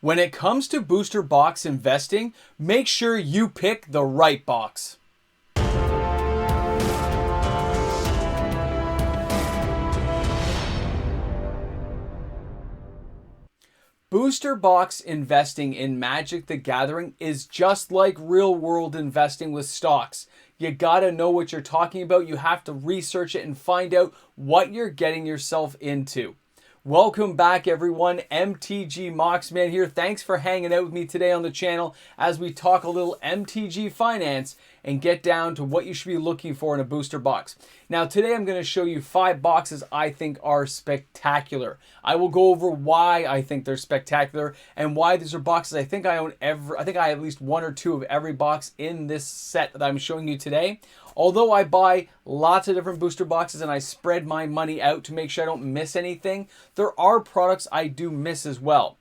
When it comes to booster box investing, make sure you pick the right box. Booster box investing in Magic the Gathering is just like real world investing with stocks. You gotta know what you're talking about. You have to research it and find out what you're getting yourself into. Welcome back, everyone. MTG Moxman here. Thanks for hanging out with me today on the channel as we talk a little MTG finance and get down to what you should be looking for in a booster box. Now, today I'm going to show you 5 boxes I think are spectacular. I will go over why I think they're spectacular and why these are boxes I think I own I think I have at least 1 or 2 of every box in this set that I'm showing you today. Although I buy lots of different booster boxes and I spread my money out to make sure I don't miss anything, there are products I do miss as well.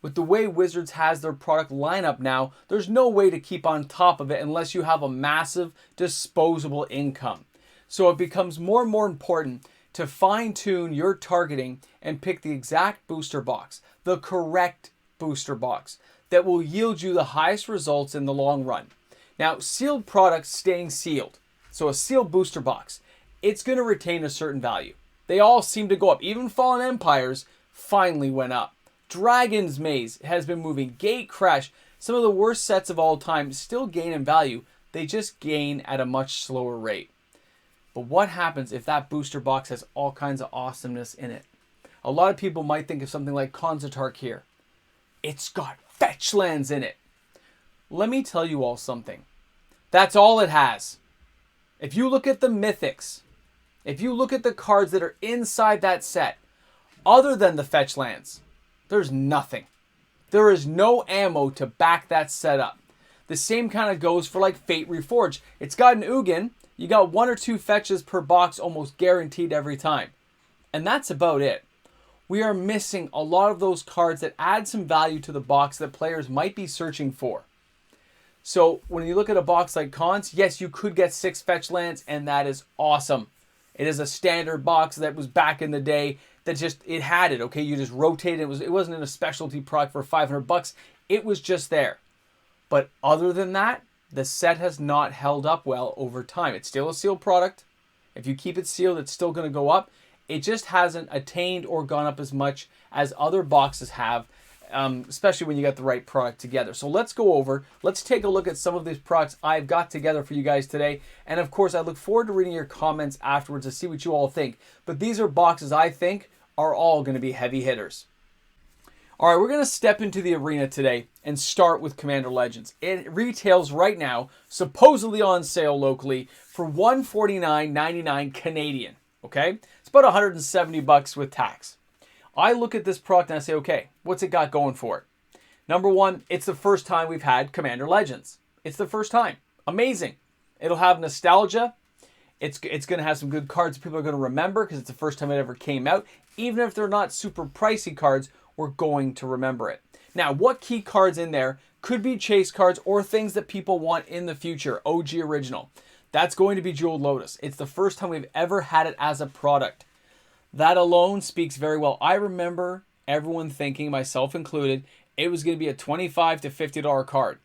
With the way Wizards has their product lineup now, there's no way to keep on top of it unless you have a massive disposable income. So it becomes more and more important to fine-tune your targeting and pick the exact booster box, the correct booster box that will yield you the highest results in the long run. Now, sealed products staying sealed. So a sealed booster box, it's going to retain a certain value. They all seem to go up. Even Fallen Empires finally went up. Dragon's Maze has been moving. Gate Crash, some of the worst sets of all time, still gain in value. They just gain at a much slower rate. But what happens if that booster box has all kinds of awesomeness in it? A lot of people might think of something like Konzatark here. It's got fetch lands in it. Let me tell you all something. That's all it has. If you look at the mythics, if you look at the cards that are inside that set, other than the fetch lands, there's nothing. There is no ammo to back that set up. The same kind of goes for like Fate Reforged. It's got an Ugin. You got 1 or 2 fetches per box almost guaranteed every time. And that's about it. We are missing a lot of those cards that add some value to the box that players might be searching for. So when you look at a box like Cons, yes, you could get 6 fetch lands, and that is awesome. It is a standard box that was back in the day that just, it had it, okay? You just rotate it. It wasn't in a specialty product for $500. It was just there. But other than that, the set has not held up well over time. It's still a sealed product. If you keep it sealed, it's still going to go up. It just hasn't attained or gone up as much as other boxes have, especially when you got the right product together. So let's take a look at some of these products I've got together for you guys today. And of course, I look forward to reading your comments afterwards to see what you all think. But these are boxes I think are all going to be heavy hitters. All right, we're going to step into the arena today and start with Commander Legends. It retails right now, supposedly on sale locally, for $149.99 Canadian. Okay? It's about $170 with tax. I look at this product and I say, okay, what's it got going for it? Number one, it's the first time we've had Commander Legends. It's the first time. Amazing. It'll have nostalgia. It's going to have some good cards people are going to remember because it's the first time it ever came out. Even if they're not super pricey cards, we're going to remember it. Now, what key cards in there could be chase cards or things that people want in the future? OG Original. That's going to be Jeweled Lotus. It's the first time we've ever had it as a product. That alone speaks very well. I remember everyone thinking, myself included, it was going to be a $25 to $50 card.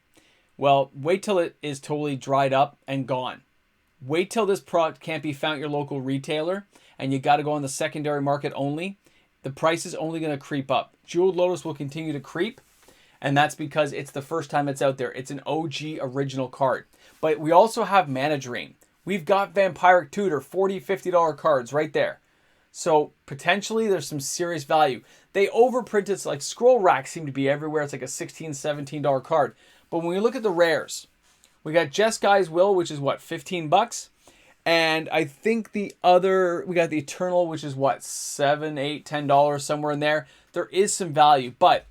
Well, wait till it is totally dried up and gone. Wait till this product can't be found at your local retailer and you got to go on the secondary market only. The price is only going to creep up. Jeweled Lotus will continue to creep, and that's because it's the first time it's out there. It's an OG original card. But we also have Mana Drain. We've got Vampiric Tutor, $40, $50 cards right there. So potentially there's some serious value. They overprinted, like Scroll Rack seem to be everywhere. It's like a $16, $17 card. But when we look at the rares, we got Jeskai Will, which is what, $15? And I think we got the Eternal, which is what, $7, $8, $10, somewhere in there. There is some value, but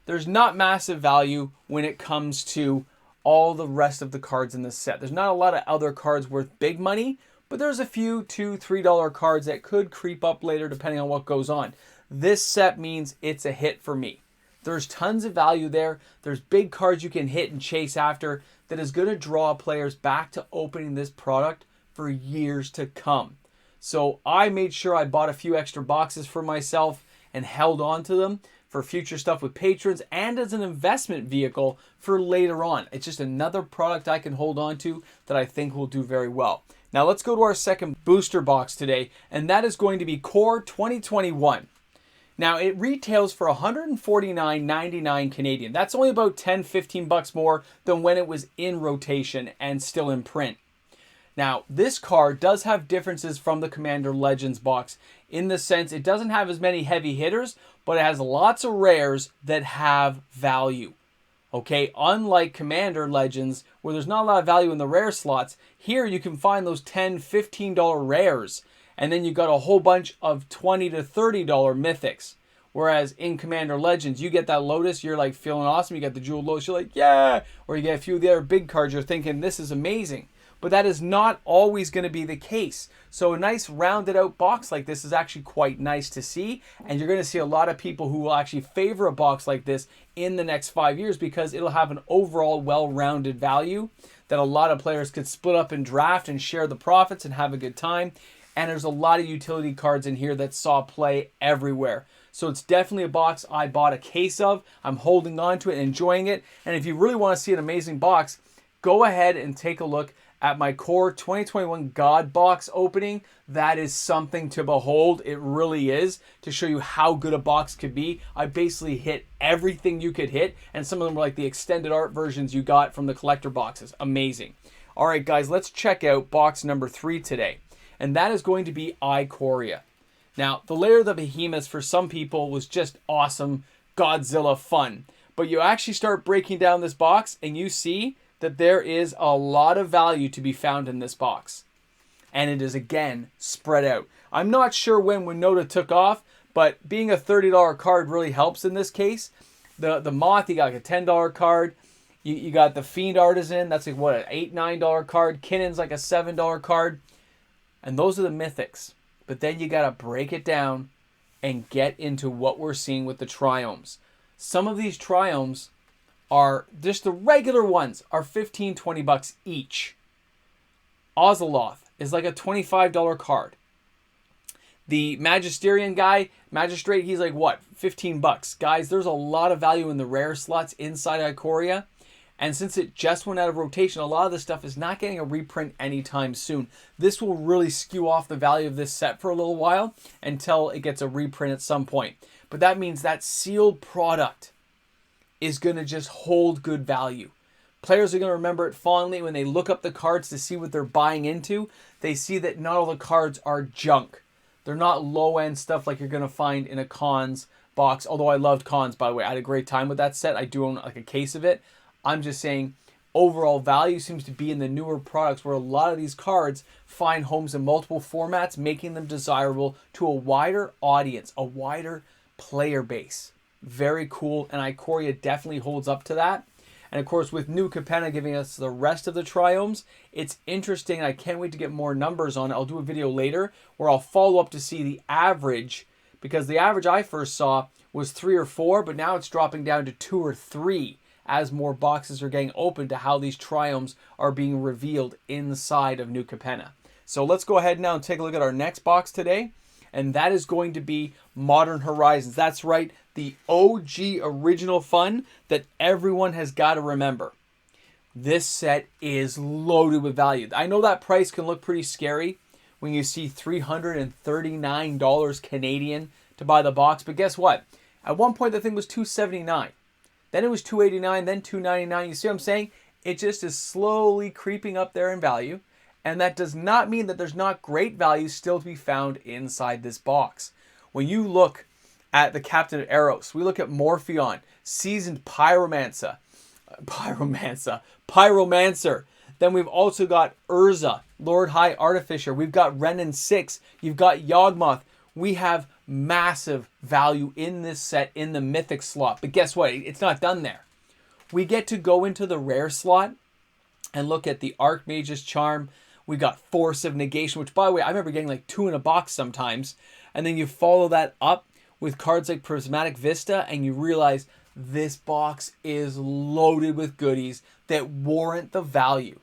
there's not massive value when it comes to all the rest of the cards in this set. There's not a lot of other cards worth big money, but there's a few $2, $3 cards that could creep up later depending on what goes on. This set means it's a hit for me. There's tons of value there. There's big cards you can hit and chase after that is going to draw players back to opening this product for years to come. So I made sure I bought a few extra boxes for myself and held on to them for future stuff with patrons and as an investment vehicle for later on. It's just another product I can hold on to that I think will do very well. Now let's go to our second booster box today, and that is going to be Core 2021. Now it retails for $149.99 Canadian. That's only about 10-15 bucks more than when it was in rotation and still in print. Now, this card does have differences from the Commander Legends box in the sense it doesn't have as many heavy hitters, but it has lots of rares that have value. Okay, unlike Commander Legends, where there's not a lot of value in the rare slots, here you can find those $10, $15 rares, and then you got a whole bunch of $20 to $30 mythics. Whereas in Commander Legends, you get that Lotus, you're like feeling awesome, you got the Jewel Lotus, you're like, yeah! Or you get a few of the other big cards, you're thinking, this is amazing. But that is not always going to be the case. So a nice rounded out box like this is actually quite nice to see. And you're going to see a lot of people who will actually favor a box like this in the next 5 years because it'll have an overall well-rounded value that a lot of players could split up and draft and share the profits and have a good time. And there's a lot of utility cards in here that saw play everywhere. So it's definitely a box I bought a case of. I'm holding on to it and enjoying it. And if you really want to see an amazing box, go ahead and take a look at my Core 2021 God box opening. That is something to behold. It really is, to show you how good a box could be. I basically hit everything you could hit, and some of them were like the extended art versions you got from the collector boxes. Amazing. All right, guys, let's check out box number 3 today, and that is going to be Ikoria. Now, the Lair of the Behemoths for some people was just awesome, Godzilla fun, but you actually start breaking down this box and you see that there is a lot of value to be found in this box. And it is, again, spread out. I'm not sure when Winota took off, but being a $30 card really helps in this case. The Moth, you got like a $10 card. You got the Fiend Artisan, that's like what, an $8, $9 card. Kinnon's like a $7 card. And those are the mythics. But then you got to break it down and get into what we're seeing with the triomes. Some of these triomes are just the regular ones are 15, 20 bucks each. Ozeloth is like a $25 card. The Magisterian guy, Magistrate, he's like what, 15 bucks. Guys, there's a lot of value in the rare slots inside Ikoria. And since it just went out of rotation, a lot of this stuff is not getting a reprint anytime soon. This will really skew off the value of this set for a little while until it gets a reprint at some point. But that means that sealed product is going to just hold good value. Players are going to remember it fondly when they look up the cards to see what they're buying into. They see that not all the cards are junk. They're not low-end stuff like you're going to find in a Cons box. Although I loved Cons, by the way. I had a great time with that set. I do own like a case of it. I'm just saying overall value seems to be in the newer products where a lot of these cards find homes in multiple formats, making them desirable to a wider audience, a wider player base. Very cool, and Ikoria definitely holds up to that. And of course, with New Capenna giving us the rest of the triomes, it's interesting. I can't wait to get more numbers on it. I'll do a video later where I'll follow up to see the average, because the average I first saw was 3 or 4, but now it's dropping down to 2 or 3 as more boxes are getting open to how these triomes are being revealed inside of New Capenna. So let's go ahead now and take a look at our next box today, and that is going to be Modern Horizons. That's right, the OG original fun that everyone has got to remember. This set is loaded with value. I know that price can look pretty scary when you see $339 Canadian to buy the box, but guess what? At one point, the thing was $279. Then it was $289, then $299. You see what I'm saying? It just is slowly creeping up there in value. And that does not mean that there's not great value still to be found inside this box. When you look at the Captain of Eros, we look at Morpheon, Seasoned Pyromancer. Then we've also got Urza, Lord High Artificer. We've got Renin 6. You've got Yawgmoth. We have massive value in this set in the Mythic slot. But guess what? It's not done there. We get to go into the rare slot and look at the Archmage's Charm. We got Force of Negation, which, by the way, I remember getting like 2 in a box sometimes. And then you follow that up with cards like Prismatic Vista, and you realize this box is loaded with goodies that warrant the value.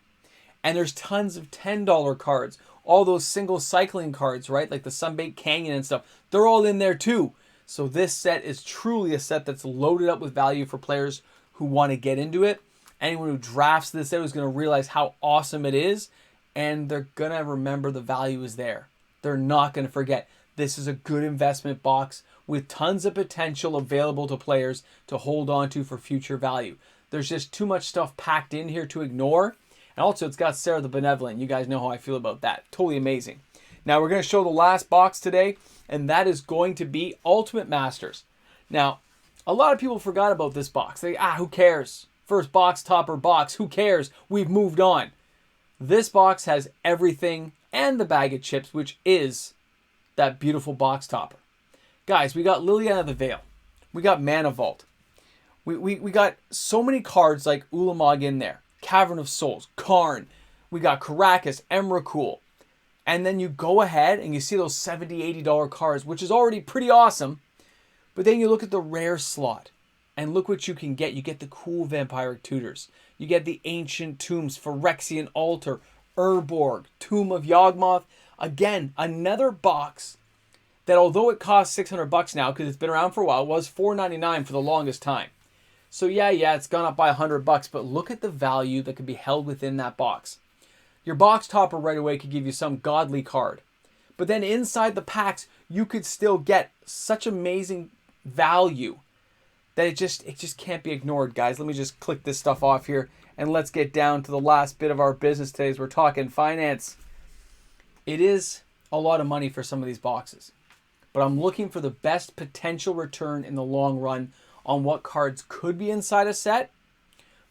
And there's tons of $10 cards. All those single cycling cards, right? Like the Sunbaked Canyon and stuff. They're all in there too. So this set is truly a set that's loaded up with value for players who want to get into it. Anyone who drafts this set is going to realize how awesome it is, and they're going to remember the value is there. They're not going to forget. This is a good investment box with tons of potential available to players to hold on to for future value. There's just too much stuff packed in here to ignore. And also, it's got Sarah the Benevolent. You guys know how I feel about that. Totally amazing. Now, we're going to show the last box today, and that is going to be Ultimate Masters. Now, a lot of people forgot about this box. Who cares? First box topper box. Who cares? We've moved on. This box has everything and the bag of chips, which is that beautiful box topper. Guys, we got Liliana of the Veil. We got Mana Vault. We got so many cards like Ulamog in there. Cavern of Souls, Karn. We got Karakas, Emrakul. And then you go ahead and you see those $70, $80 cards, which is already pretty awesome. But then you look at the rare slot and look what you can get. You get the cool Vampiric Tutors. You get the Ancient Tombs, Phyrexian Altar, Urborg, Tomb of Yawgmoth. Again, another box that, although it costs $600 now because it's been around for a while, was $4.99 for the longest time. So yeah, it's gone up by $100, but look at the value that could be held within that box. Your box topper right away could give you some godly card. But then inside the packs, you could still get such amazing value that it just can't be ignored, guys. Let me just click this stuff off here, and let's get down to the last bit of our business today as we're talking finance. It is a lot of money for some of these boxes, but I'm looking for the best potential return in the long run on what cards could be inside a set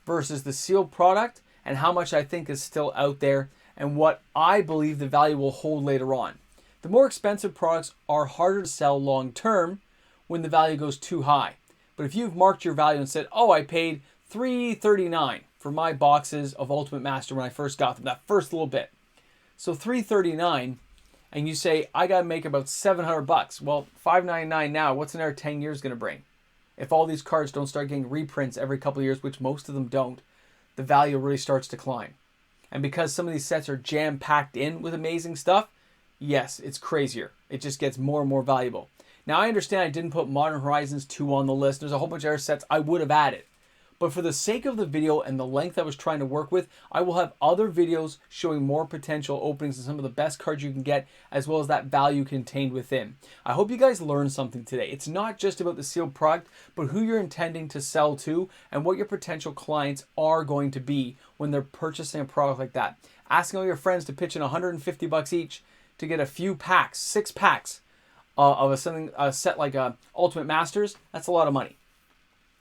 versus the sealed product and how much I think is still out there and what I believe the value will hold later on. The more expensive products are harder to sell long term when the value goes too high. But if you've marked your value and said, oh, I paid $3.39 for my boxes of Ultimate Master when I first got them, that first little bit. So $3.39, and you say, I got to make about $700. Well, $5.99 now, what's another 10 years going to bring? If all these cards don't start getting reprints every couple of years, which most of them don't, the value really starts to climb. And because some of these sets are jam-packed in with amazing stuff, yes, it's crazier. It just gets more and more valuable. Now, I understand I didn't put Modern Horizons 2 on the list. There's a whole bunch of other sets I would have added. But for the sake of the video and the length I was trying to work with, I will have other videos showing more potential openings and some of the best cards you can get, as well as that value contained within. I hope you guys learned something today. It's not just about the sealed product, but who you're intending to sell to and what your potential clients are going to be when they're purchasing a product like that. Asking all your friends to pitch in $150 each to get a few packs, 6 packs of a set like Ultimate Masters, that's a lot of money,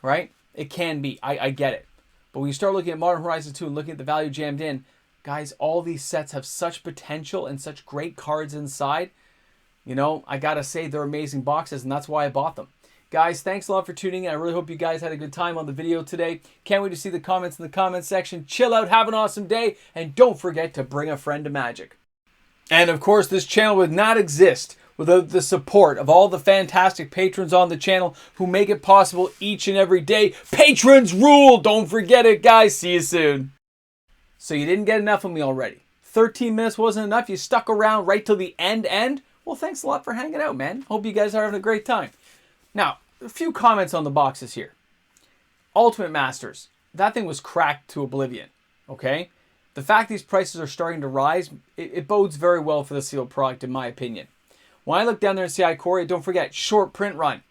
right? It can be. I get it. But when you start looking at Modern Horizons 2 and looking at the value jammed in, guys, all these sets have such potential and such great cards inside. You know, I got to say they're amazing boxes, and that's why I bought them. Guys, thanks a lot for tuning in. I really hope you guys had a good time on the video today. Can't wait to see the comments in the comment section. Chill out, have an awesome day, and don't forget to bring a friend to Magic. And of course, this channel would not exist without the support of all the fantastic patrons on the channel who make it possible each and every day. Patrons rule! Don't forget it, guys. See you soon. So you didn't get enough of me already. 13 minutes wasn't enough. You stuck around right till the end. Well, thanks a lot for hanging out, man. Hope you guys are having a great time. Now, a few comments on the boxes here. Ultimate Masters. That thing was cracked to oblivion, okay? The fact these prices are starting to rise, it bodes very well for the sealed product, in my opinion. When I look down there and see Ikoria, don't forget, short print run.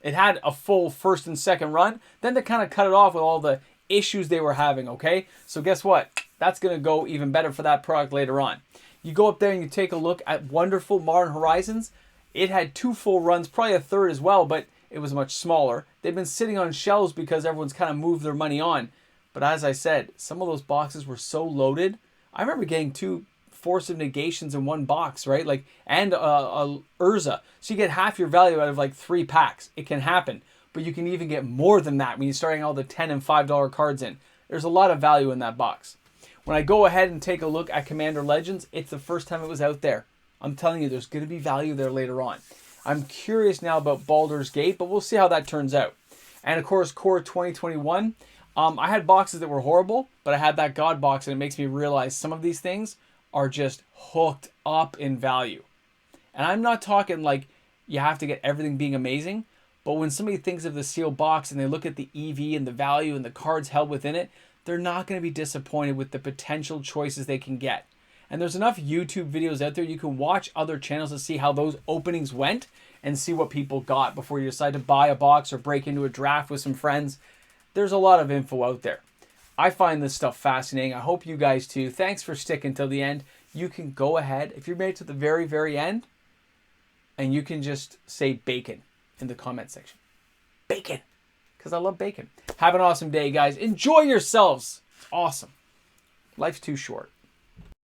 It had a full first and second run. Then they kind of cut it off with all the issues they were having, okay? So guess what? That's going to go even better for that product later on. You go up there and you take a look at wonderful Modern Horizons. It had 2 full runs, probably a third as well, but it was much smaller. They've been sitting on shelves because everyone's kind of moved their money on. But as I said, some of those boxes were so loaded. I remember getting 2 Force of Negations in one box, right? Like, and a Urza. So you get half your value out of like 3 packs. It can happen. But you can even get more than that when you're starting all the $10 and $5 cards in. There's a lot of value in that box. When I go ahead and take a look at Commander Legends, it's the first time it was out there. I'm telling you, there's going to be value there later on. I'm curious now about Baldur's Gate, but we'll see how that turns out. And of course, Core 2021. I had boxes that were horrible, but I had that God box, and it makes me realize some of these things are just hooked up in value. And I'm not talking like you have to get everything being amazing. But when somebody thinks of the sealed box and they look at the EV and the value and the cards held within it, they're not going to be disappointed with the potential choices they can get. And there's enough YouTube videos out there. You can watch other channels to see how those openings went and see what people got before you decide to buy a box or break into a draft with some friends. There's a lot of info out there. I find this stuff fascinating. I hope you guys too. Thanks for sticking till the end. You can go ahead, if you're made it to the very, very end, and you can just say bacon in the comment section. Bacon. Because I love bacon. Have an awesome day, guys. Enjoy yourselves. It's awesome. Life's too short.